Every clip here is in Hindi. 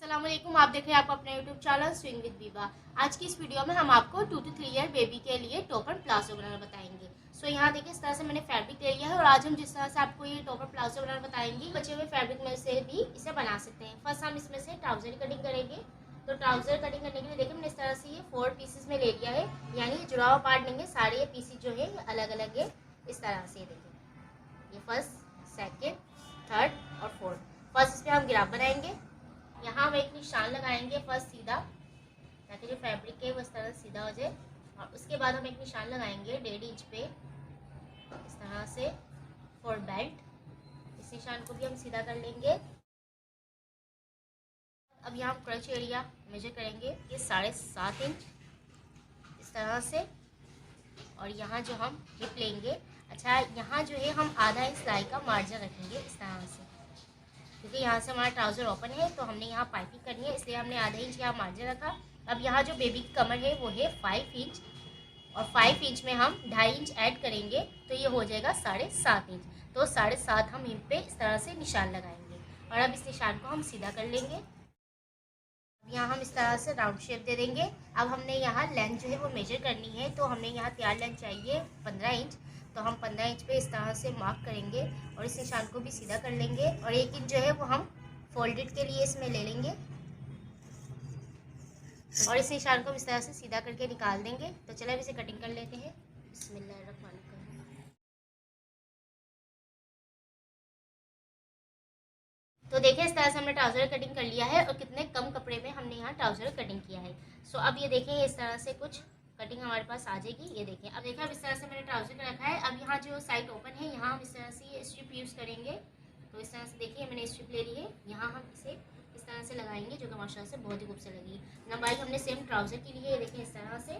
अस्सलामुअलैकुम, आप देख रहे हैं आपको अपना YouTube channel swing with Biba. आज की इस वीडियो में हम आपको 2 to 3 ईयर बेबी के लिए टॉप एंड प्लाजो बनाना बताएंगे। यहाँ देखिए इस तरह से मैंने फैब्रिक ले लिया है और आज हम जिस तरह से आपको ये टॉप एंड प्लाजो बनाना बताएंगे बचे हुए फैब्रिक में से भी इसे बना सकते हैं। फर्स्ट हम इसमें से ट्राउजर की कटिंग करेंगे। तो ट्राउजर कटिंग करने के लिए देखिए मैंने इस तरह से ये 4 पीसेस में ले लिया है, यानी जुड़ा हुआ पार्ट नहीं है, सारे ये पीसेस जो है ये अलग अलग है। इस तरह से देखिए ये फर्स्ट, सेकेंड, थर्ड और फोर्थ। फर्स्ट इस पर हम गिराफ बनाएंगे। यहाँ हम एक निशान लगाएंगे फर्स्ट सीधा, ताकि जो फैब्रिक है वो इस तरह सीधा हो जाए। और उसके बाद हम एक निशान लगाएंगे 1.5 इंच पे इस तरह से फॉर बेल्ट। इस निशान को भी हम सीधा कर लेंगे। अब यहाँ हम क्रच एरिया मेजर करेंगे, ये 7.5 इंच इस तरह से। और यहाँ जो हम हिप लेंगे, अच्छा यहाँ जो है हम आधा इंच सिलाई का मार्जिन रखेंगे इस तरह से, क्योंकि यहाँ से हमारा ट्राउजर ओपन है तो हमने यहाँ पाइपिंग करनी है, इसलिए हमने आधा इंच यहाँ मार्जिन रखा। अब यहाँ जो बेबी की कमर है वो है 5 इंच और 5 इंच में हम 2.5 इंच ऐड करेंगे तो ये हो जाएगा 7.5 इंच। तो 7.5 हम हिप पे इस तरह से निशान लगाएंगे और अब इस निशान को हम सीधा कर लेंगे। यहाँ हम इस तरह से राउंड शेप दे देंगे। अब हमने यहाँ लेंथ जो है वो मेजर करनी है, तो हमने यहाँ तैयार लेंथ चाहिए 15 इंच, तो हम 15 इंच पे इस तरह से मार्क करेंगे और इस निशान को भी सीधा कर लेंगे। और 1 इंच जो है वो हम फोल्डेड के लिए इसमें ले लेंगे और इस निशान को इस तरह से सीधा करके निकाल देंगे। तो चलिए अब इसे कटिंग कर लेते हैं। बिस्मिल्लाहिर्रहमानिर्रहीम। तो देखिए इस तरह से हमने ट्राउजर कटिंग कर लिया है और कितने कम कपड़े में हमने यहाँ ट्राउजर कटिंग किया है। अब ये देखें इस तरह से कुछ कटिंग हमारे पास आ जाएगी। ये देखें, अब देखिए अब इस तरह से मैंने ट्राउजर का रखा है। अब यहाँ जो साइड ओपन है यहाँ हम इस तरह से ये स्ट्रिप यूज़ करेंगे। तो इस तरह से देखिए मैंने स्ट्रिप ले ली है, यहाँ हम इसे इस तरह से लगाएंगे, जो कि माशाल्लाह से बहुत ही खूबसूरत लगेगी। लंबाई हमने सेम ट्राउजर की ली है, ये देखें इस तरह से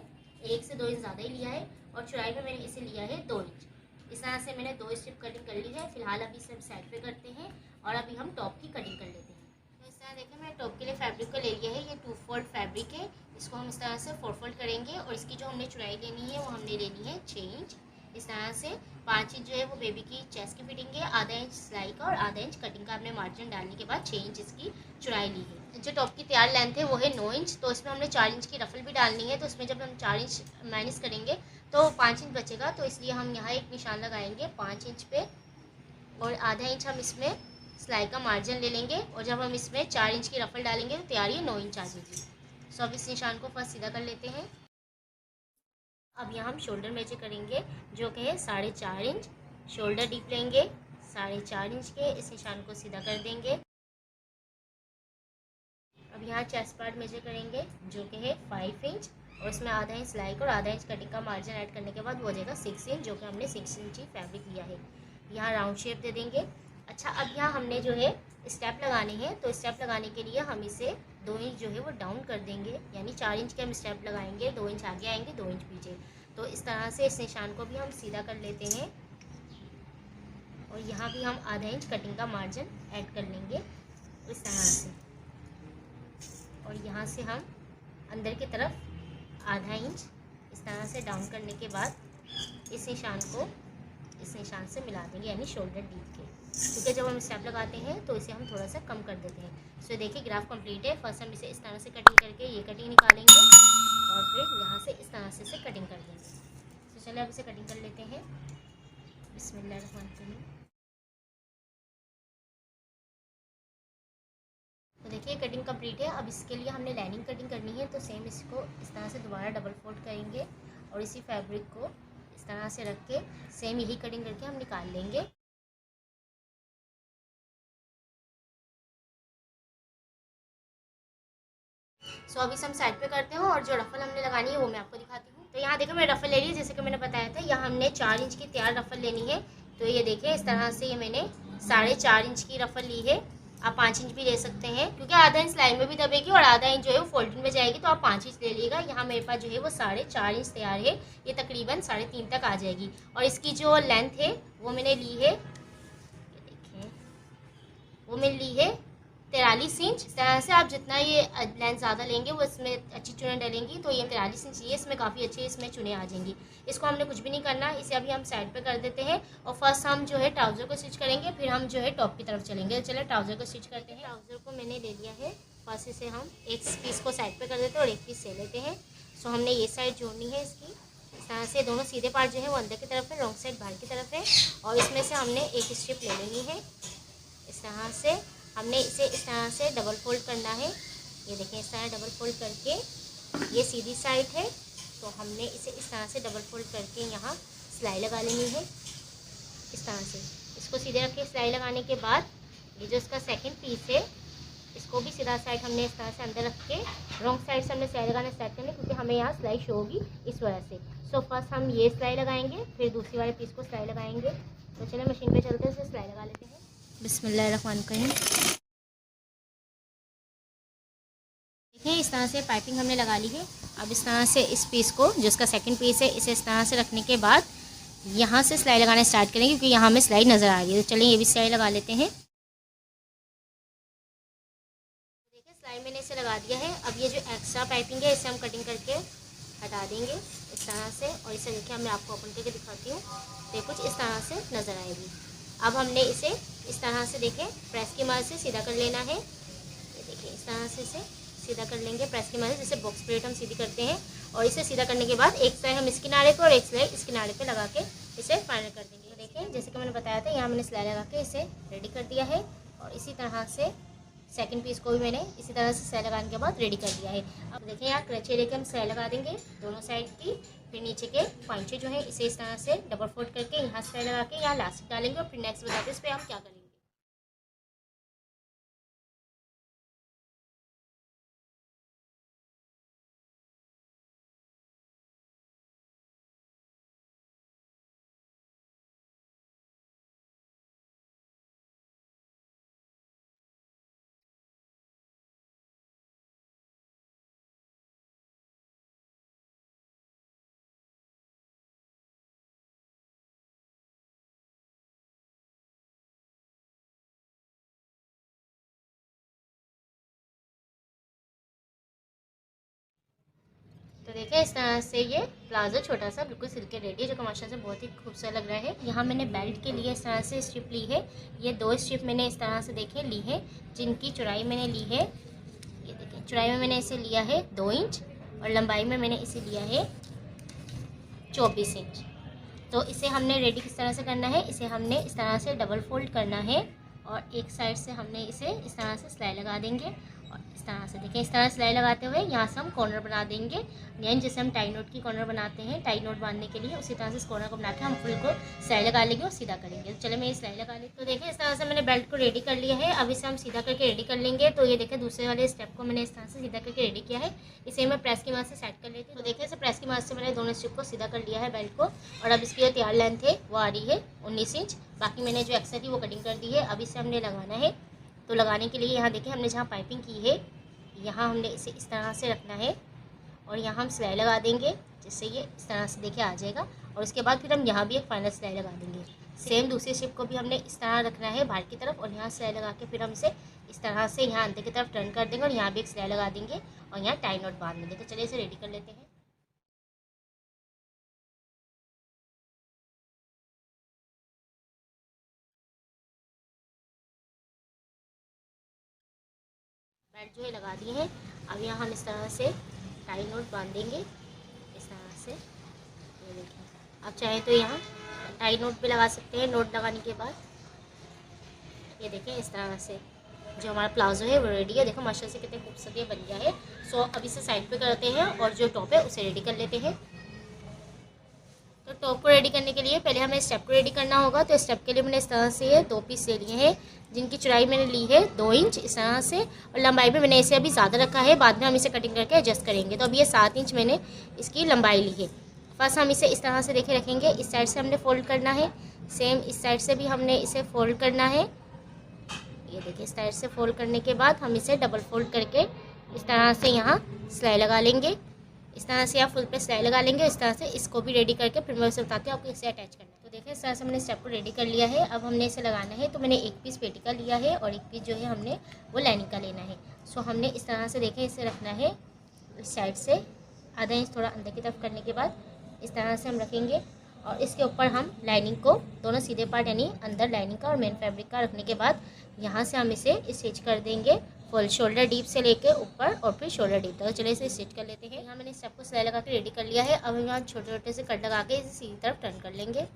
1 से 2 इंच ज़्यादा ही लिया है और चौड़ाई में मैंने इसे लिया है 2 इंच। इस तरह से मैंने 2 स्ट्रिप कटिंग कर ली है। फिलहाल अभी इसे हम साइड पे करते हैं और अभी हम टॉप की कटिंग कर लेते हैं। तो इस तरह देखिए मैंने टॉप के लिए फैब्रिक को ले लिया है, ये 2 फोल्ड फैब्रिक है। इसको हम इस तरह से 4 फोल्ड करेंगे और इसकी जो हमने चौड़ाई लेनी है वो हमने लेनी है 6 इंच। इस तरह से 5 इंच जो है वो बेबी की चेस्ट की फिटिंग है, आधा इंच सिलाई का और आधा इंच कटिंग का हमने मार्जिन डालने के बाद 6 इंच इसकी चौड़ाई ली है। जो टॉप की तैयार लेंथ है वो है 9 इंच, तो इसमें हमने 4 इंच की रफल भी डालनी है। तो इसमें जब हम 4 इंच माइनस करेंगे तो 5 इंच बचेगा, तो इसलिए हम यहाँ एक निशान लगाएंगे 5 इंच पे और आधा इंच हम इसमें सिलाई का मार्जिन ले लेंगे और जब हम इसमें 4 इंच की रफल डालेंगे तो तैयार ये 9 इंच आ जाएगी। अब इस निशान को फर्स्ट सीधा कर लेते हैं। अब यहाँ हम शोल्डर मेजर करेंगे, जो कि है 4.5 इंच। शोल्डर डीप लेंगे 4.5 इंच के, इस निशान को सीधा कर देंगे। अब यहाँ चेस्ट पार्ट मेजर करेंगे, जो कि है 5 इंच और इसमें आधा इंच सिलाई का और आधा इंच कटिंग का मार्जिन ऐड करने के बाद वो हो जाएगा 6 इंच, जो कि हमने 6 इंच ही फैब्रिक लिया है। यहाँ राउंड शेप दे देंगे। अच्छा, अब यहाँ हमने जो है स्टेप लगाने हैं, तो स्टेप लगाने के लिए हम इसे 2 इंच जो है वो डाउन कर देंगे, यानी 4 इंच के हम स्टेप लगाएंगे, 2 इंच आगे आएंगे 2 इंच पीछे। तो इस तरह से इस निशान को भी हम सीधा कर लेते हैं और यहाँ भी हम आधा इंच कटिंग का मार्जिन ऐड कर लेंगे इस तरह से। और यहाँ से हम अंदर की तरफ आधा इंच इस तरह से डाउन करने के बाद इस निशान को इस निशान से मिला देंगे, यानी शोल्डर डीप के, क्योंकि जब हम स्टेप लगाते हैं तो इसे हम थोड़ा सा कम कर देते हैं। देखिए ग्राफ कंप्लीट है। फर्स्ट हम इसे इस तरह से कटिंग करके ये कटिंग निकालेंगे और फिर यहाँ से इस तरह से कटिंग कर देंगे। चलिए अब इसे कटिंग कर लेते हैं। बिस्मिल्लाहिर्रहमानिर्रहीम। तो देखिए कटिंग कंप्लीट है। अब इसके लिए हमने लाइनिंग कटिंग करनी है, तो सेम इसको इस तरह से दोबारा डबल फोल्ड करेंगे और इसी फैब्रिक को इस तरह से रख के सेम यही कटिंग करके हम निकाल लेंगे। अब इसे हम साइड पे करते हैं और जो रफल हमने लगानी है वो मैं आपको दिखाती हूँ। तो यहाँ देखो मैं रफल ले ली है, जैसे कि मैंने बताया था। यहाँ हमने 4 इंच की तैयार रफल लेनी है। तो ये देखिए इस तरह से ये मैंने 4.5 इंच की रफल ली है। आप 5 इंच भी ले सकते हैं, क्योंकि आधा इंच सिलाई में भी दबेगी और आधा इंच जो है वो फोल्डिंग में जाएगी, तो आप 5 इंच ले लीजिएगा। यहाँ मेरे पास जो है वो 4.5 इंच तैयार है, ये तकरीबन 3.5 तक आ जाएगी। और इसकी जो लेंथ है वो मैंने ली है, देखिए वो मैंने ली है 43 इंच। इस तरह से आप जितना ये लेंथ ज़्यादा लेंगे वो इसमें अच्छी चुनें डलेंगी। तो ये 43 इंच ये इसमें काफ़ी अच्छी इसमें चुनें आ जाएंगी। इसको हमने कुछ भी नहीं करना, इसे अभी हम साइड पे कर देते हैं और फर्स्ट हम जो है ट्राउज़र को स्टिच करेंगे, फिर हम जो है टॉप की तरफ चलेंगे। चलो ट्राउज़र को स्टिच करते हैं। ट्राउज़र को मैंने ले लिया है फर्स्ट इसे हम एक पीस को साइड पे कर देते हैं और एक पीस ले लेते हैं। सो हमने ये साइड जोड़नी है इसकी। इस तरह से दोनों सीधे पार्ट जो है वो अंदर की तरफ है, रॉन्ग साइड बाहर की तरफ है। और इसमें से हमने एक स्ट्रिप ले लेनी है। इस तरह से हमने इसे इस तरह से डबल फोल्ड करना है। ये देखें, इस तरह डबल फोल्ड करके ये सीधी साइड है, तो हमने इसे इस तरह से डबल फोल्ड करके यहाँ सिलाई लगा लेनी है। इस तरह से इसको सीधे रख के सिलाई लगाने के बाद ये जो इसका सेकंड पीस है इसको भी सीधा साइड हमने इस तरह से अंदर रख के रॉन्ग साइड से हमने सिलाई लगाना स्टार्ट करना है, क्योंकि हमें यहाँ सिलाई शो होगी इस वजह से। सो फर्स्ट हम ये सिलाई लगाएंगे, फिर दूसरी वाले पीस को सिलाई लगाएंगे। तो चलिए मशीन पे चलते हैं, इसे सिलाई लगा लेते हैं। बिस्मिल्लाहिर्रहमानिर्रहीम। देखिए, इस तरह से पाइपिंग हमने लगा ली है। अब इस तरह से इस पीस को, जो इसका सेकंड पीस है, इसे इस तरह से रखने के बाद यहाँ से सिलाई लगाना स्टार्ट करेंगे, क्योंकि यहाँ हमें सिलाई नज़र आ रही है। तो चलिए ये भी सिलाई लगा लेते हैं। देखिए, सिलाई मैंने इसे लगा दिया है। अब ये जो एक्स्ट्रा पाइपिंग है इसे हम कटिंग करके हटा देंगे इस तरह से। और इसे देखिए, मैं आपको ओपन करके दिखाती हूँ, तो कुछ इस तरह से नज़र आएगी। अब हमने इसे इस तरह से देखें प्रेस की मदद से सीधा कर लेना है। ये देखिए, इस तरह से इसे सीधा कर लेंगे प्रेस की मदद से, जैसे बॉक्स प्लेट हम सीधी करते हैं। और इसे सीधा करने के बाद एक सिलाई हम इस किनारे पे और एक सिलाई इस किनारे पे लगा के इसे फाइनल कर देंगे। तो देखिए, जैसे कि मैंने बताया था, यहाँ मैंने सिलाई लगा के इसे रेडी कर दिया है। और इसी तरह से सेकंड पीस को भी मैंने इसी तरह से सिलाई लगाने के बाद रेडी कर दिया है। अब देखिए, यहाँ क्रंची लेके हम सिलाई लगा देंगे दोनों साइड की। फिर नीचे के पॉइंटे जो है इसे इस तरह से डबल फोल्ड करके यहाँ सिलाई लगा के यहाँ लास्टिक डालेंगे। और फिर नेक्स्ट बताते हैं इस पर हम क्या करेंगे। तो देखिए, इस तरह से ये प्लाजो छोटा सा बिल्कुल सिल के रेडी है, जो कि माशाल्लाह से बहुत ही खूबसूरत लग रहा है। यहाँ मैंने बेल्ट के लिए इस तरह से स्ट्रिप ली है। ये 2 स्ट्रिप मैंने इस तरह से देखे ली है, जिनकी चौड़ाई मैंने ली है, ये देखिए चौड़ाई में मैंने इसे लिया है 2 इंच और लंबाई में मैंने इसे लिया है 24 इंच। तो इसे हमने रेडी किस तरह से करना है, इसे हमने इस तरह से डबल फोल्ड करना है और एक साइड से हमने इसे इस तरह से सिलाई लगा देंगे। और इस तरह से देखिए, इस तरह सिलाई लगाते हुए यहाँ से हम कॉर्नर बना देंगे, यानी जैसे हम टाई नोट की कॉर्नर बनाते हैं टाई नोट बांधने के लिए, उसी तरह से इस कॉर्नर को बना के हम फुल को सिलाई लगा लेंगे और सीधा करेंगे। तो चलिए मैं ये सिलाई लगा लेती हूँ। तो देखिए, इस तरह से मैंने बेल्ट को रेडी कर लिया है। अब इसे हम सीधा करके रेडी कर लेंगे। तो ये देखिए, दूसरे वाले स्टेप को मैंने इस तरह से सीधा करके रेडी किया है। इसे मैं प्रेस की मदद से सेट कर लेती हूँ। तो देखिए, इसे प्रेस की मदद से मैंने दोनों स्टेप को सीधा कर लिया है बेल्ट को। और अब इसकी जो तैयार लेंथ है वो आ रही है 19 इंच। बाकी मैंने जो एक्स्ट्रा थी वो कटिंग कर दी है। अब इसे हमने लगाना है। तो लगाने के लिए यहाँ देखिए, हमने जहाँ पाइपिंग की है यहाँ हमने इसे इस तरह से रखना है और यहाँ हम सिलाई लगा देंगे, जिससे ये इस तरह से देखिए आ जाएगा। और उसके बाद फिर हम यहाँ भी एक फाइनल सिलाई लगा देंगे। सेम दूसरी स्ट्रिप को भी हमने इस तरह रखना है बाहर की तरफ, और यहाँ सिलाई लगा के फिर हम इसे इस तरह से यहाँ अंदर की तरफ टर्न कर देंगे और यहाँ भी एक सिलाई लगा देंगे और यहाँ टाई नॉट बांध देंगे। तो चलिए इसे रेडी कर लेते हैं। बेल्ट जो है लगा दिए हैं। अब यहाँ हम इस तरह से टाई नोट बांध देंगे इस तरह से। ये देखिए, आप चाहें तो यहाँ टाई नोट भी लगा सकते हैं। नोट लगाने के बाद ये देखिए, इस तरह से जो हमारा प्लाजो है वो रेडी है। देखो माशाल्लाह से कितने खूबसूरत ये बन गया है। सो अब इसे साइड पे करते हैं और जो टॉप है उसे रेडी कर लेते हैं। तो टॉप को रेडी करने के लिए पहले हमें स्टेप को रेडी करना होगा। तो स्टेप के लिए मैंने इस तरह से ये 2 पीस ले लिए हैं, जिनकी चौड़ाई मैंने ली है 2 इंच इस तरह से, और लंबाई में मैंने इसे अभी ज़्यादा रखा है, बाद में हम इसे कटिंग करके एडजस्ट करेंगे। तो अभी ये 7 इंच मैंने इसकी लंबाई ली है। फर्स्ट हम इसे इस तरह से देखे रखेंगे, इस साइड से हमने फोल्ड करना है, सेम इस साइड से भी हमने इसे फोल्ड करना है। ये देखिए, इस साइड से फोल्ड करने के बाद हम इसे डबल फोल्ड करके इस तरह से यहाँ सिलाई लगा लेंगे। इस तरह से आप फुल पे सिलाई लगा लेंगे। इस तरह से इसको भी रेडी करके फिर मैं उसे बताती हूँ आपको इसे अटैच करना है। तो देखिए, इस तरह से मैंने स्टेप को रेडी कर लिया है। अब हमने इसे लगाना है। तो मैंने एक पीस पेटी का लिया है और एक पीस जो है हमने वो लाइनिंग का लेना है। सो हमने इस तरह से देखें इसे रखना है इस साइड से आधा इंच थोड़ा अंदर की तरफ करने के बाद इस तरह से हम रखेंगे। और इसके ऊपर हम लाइनिंग को दोनों सीधे पार्ट यानी अंदर लाइनिंग का और मेन फैब्रिक का रखने के बाद यहाँ से हम इसे स्टिच कर देंगे फुल शोल्डर डीप से लेके ऊपर और फिर शोल्डर डीप तक। चलिए इसे स्टिच कर लेते हैं। यहाँ मैंने स्टेप को सिलाई लगा के रेडी कर लिया है। अब हम यहाँ छोटे छोटे से कट लगा के इसे सीधी तरफ टर्न कर लेंगे।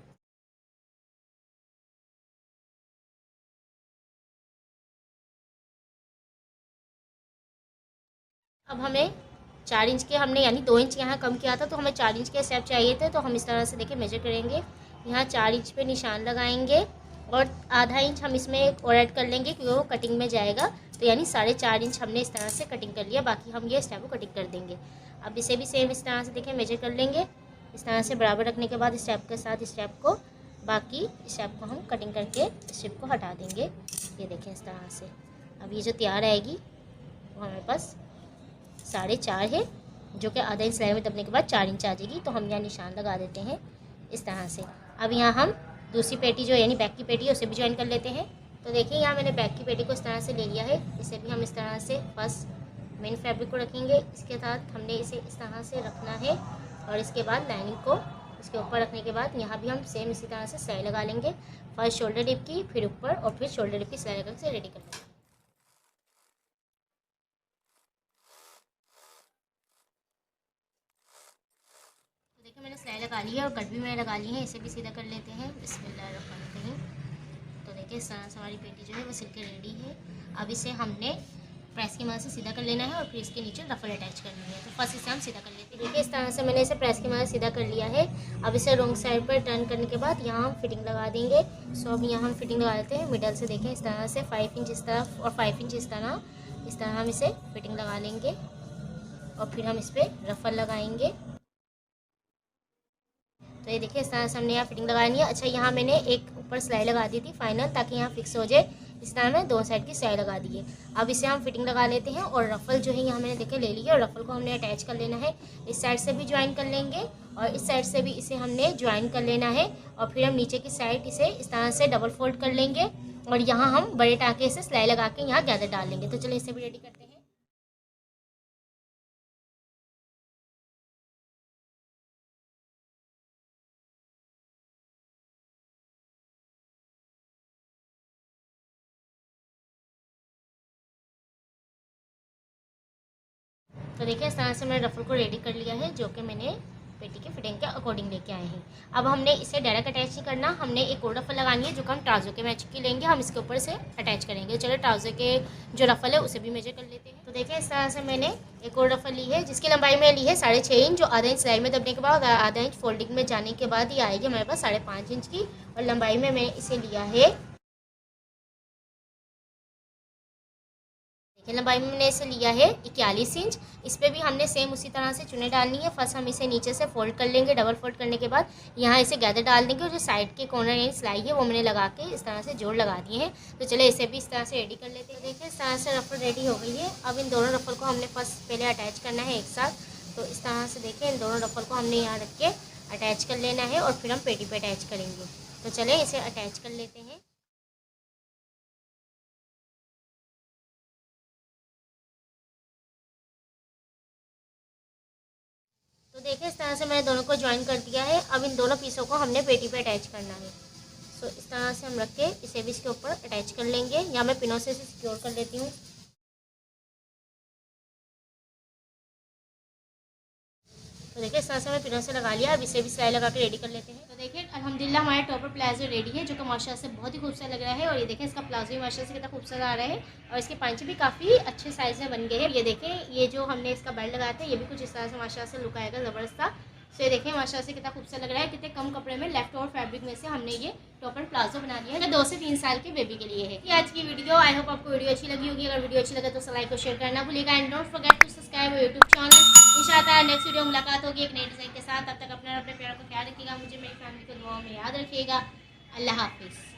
अब हमें 4 इंच के हमने यानी 2 इंच यहाँ कम किया था, तो हमें 4 इंच के स्टेप चाहिए थे। तो हम इस तरह से देखिए मेजर करेंगे। यहाँ 4 इंच पे निशान लगाएंगे और आधा इंच हम इसमें एक और ऐड कर लेंगे क्योंकि वो कटिंग में जाएगा। तो यानी 4.5 इंच हमने इस तरह से कटिंग कर लिया। बाकी हम ये स्टेप को कटिंग कर देंगे। अब इसे भी सेम इस तरह से देखिए मेजर कर लेंगे। इस तरह से बराबर रखने के बाद स्टेप के साथ स्टेप को, बाकी स्टेप को हम कटिंग करके स्ट्रिप को हटा देंगे। ये देखें इस तरह से। अब ये जो तैयार आएगी वो हमारे पास 4.5 है, जो कि आधा इंच सिलाई में दबने के बाद 4 इंच आ जाएगी। तो हम यहाँ निशान लगा देते हैं इस तरह से। अब यहाँ हम दूसरी पेटी जो यानी बैक की पेटी है उसे भी ज्वाइन कर लेते हैं। तो देखिए यहाँ मैंने बैक की पेटी को इस तरह से ले लिया है। इसे भी हम इस तरह से फर्स्ट मेन फैब्रिक को रखेंगे, इसके साथ हमने इसे इस तरह से रखना है और इसके बाद लाइनिंग को इसके ऊपर रखने के बाद यहाँ भी हम सेम इसी तरह से सिलाई लगा लेंगे। फर्स्ट शोल्डर डिप की, फिर ऊपर और फिर शोल्डर डिप की सिलाई लगा के रेडी कर लेंगे। देखिए मैंने सिलाई लगा ली है और कट भी मैंने लगा ली है। इसे भी सीधा कर लेते हैं। बिस्मिल्लाहिर्रहमानिर्रहीम। तो देखिए इस तरह से हमारी पेटी जो है वो सिल के रेडी है। अब इसे हमने प्रेस की मदद से सीधा कर लेना है और फिर इसके नीचे रफल अटैच करनी है। तो फर्स्ट इसे हम सीधा कर लेते हैं। देखिए इस तरह से मैंने इसे प्रेस की मदद से सीधा कर लिया है। अब इसे रॉन्ग साइड पर टर्न करने के बाद यहाँ हम फिटिंग लगा देंगे। सो अब यहाँ हम फिटिंग लगा लेते हैं मिडल से। देखें इस तरह से 5 इंच इस तरफ और 5 इंच इस तरह हम इसे फिटिंग लगा लेंगे और फिर हम इस पर रफल लगाएंगे। तो ये देखिए इस तरह से हमने यहाँ फिटिंग लगानी है। अच्छा यहाँ मैंने एक ऊपर सिलाई लगा दी थी फाइनल, ताकि यहाँ फिक्स हो जाए। इस तरह मैं 2 साइड की सिलाई लगा दी है। अब इसे हम फिटिंग लगा लेते हैं और रफल जो है यहाँ मैंने देखे ले लिया और रफल को हमने अटैच कर लेना है। इस साइड से भी ज्वाइन कर लेंगे और इस साइड से भी इसे हमने ज्वाइन कर लेना है और फिर हम नीचे की साइड इसे इस तरह से डबल फोल्ड कर लेंगे और यहाँ हम बड़े टाँके से सिलाई लगा के यहाँ गैदर डाल लेंगे। तो चलिए इसे भी रेडी करते हैं। तो देखिए इस तरह से मैंने रफल को रेडी कर लिया है, जो कि मैंने पेटी के फिटिंग के अकॉर्डिंग लेके आए हैं। अब हमने इसे डायरेक्ट अटैच नहीं करना, हमने एक और रफल लगानी है जो कि हम ट्राउजर के मैच की लेंगे। हम इसके ऊपर से अटैच करेंगे। चलो ट्राउजर के जो रफल है उसे भी मेजर कर लेते हैं। तो देखिए इस तरह से मैंने एक और रफल ली है जिसकी लंबाई में ली है 6.5 इंच, जो आधा इंच सिलाई में दबने के बाद आधा इंच फोल्डिंग में जाने के बाद ये आएगी हमारे पास 5.5 इंच की। और लंबाई में मैंने इसे लिया है, देखिए लंबाई में मैंने इसे लिया है 41 इंच। इस पर भी हमने सेम उसी तरह से चुने डालनी है। फर्स्ट हम इसे नीचे से फोल्ड कर लेंगे, डबल फोल्ड करने के बाद यहाँ इसे गैदर डाल देंगे और जो साइड के कॉर्नर यानी सिलाई है वो मैंने लगा के इस तरह से जोड़ लगा दिए हैं। तो चले इसे भी इस तरह से रेडी कर लेते हैं। देखिए इस तरह से रफल रेडी हो गई है। अब इन दोनों रफल को हमने फर्स्ट पहले अटैच करना है एक साथ। तो इस तरह से देखिए इन दोनों रफल को हमने यहाँ रख के अटैच कर लेना है और फिर हम पेटी पे अटैच करेंगे। तो चले इसे अटैच कर लेते हैं। तो देखिए इस तरह से मैंने दोनों को ज्वाइन कर दिया है। अब इन दोनों पीसों को हमने पेटी पे अटैच करना है। सो इस तरह से हम रख के इसे भी इसके ऊपर अटैच कर लेंगे, या मैं पिनों से इसे सिक्योर कर लेती हूँ। तो देखिए इस तरह से मैं पिनों से लगा लिया। अब इसे भी सिलाई लगा के रेडी कर लेते हैं। तो देखिए अल्हम्दुलिल्लाह हमारा टॉपर प्लाजो रेडी है, जो कि माशाल्लाह से बहुत ही खूबसूरत लग रहा है। और ये देखिए इसका प्लाजो भी माशाल्लाह से कितना खूबसूरत आ रहा है और इसके पांचे भी काफ़ी अच्छे साइज़ में बन गए हैं। ये देखें ये जो हमने इसका बेल्ट लगाया था ये भी कुछ इस तरह से माशाल्लाह से लुक आएगा ज़बरदस्त सा। सो ये देखें माशाल्लाह से कितना खूबसूरत लग रहा है। कितने कम कपड़े में लेफ्ट ओवर फैब्रिक में से हमने ये टॉपर प्लाजो बना दिया है, 2 से 3 साल के बेबी के लिए है। ये आज की वीडियो, आई होप आपको वीडियो अच्छी लगी होगी। अगर वीडियो अच्छी लगे तो लाइक और शेयर करना भूलिएगा and don't forget to subscribe YouTube channel. इंशाअल्लाह नेक्स्ट वीडियो मुलाकात होगी एक नई डिज़ाइन के साथ। तब तक अपने प्यार का ख्याल रखिएगा, मुझे मेरी फैमिली को दुआओं में याद रखिएगा। अल्लाह हाफिज़।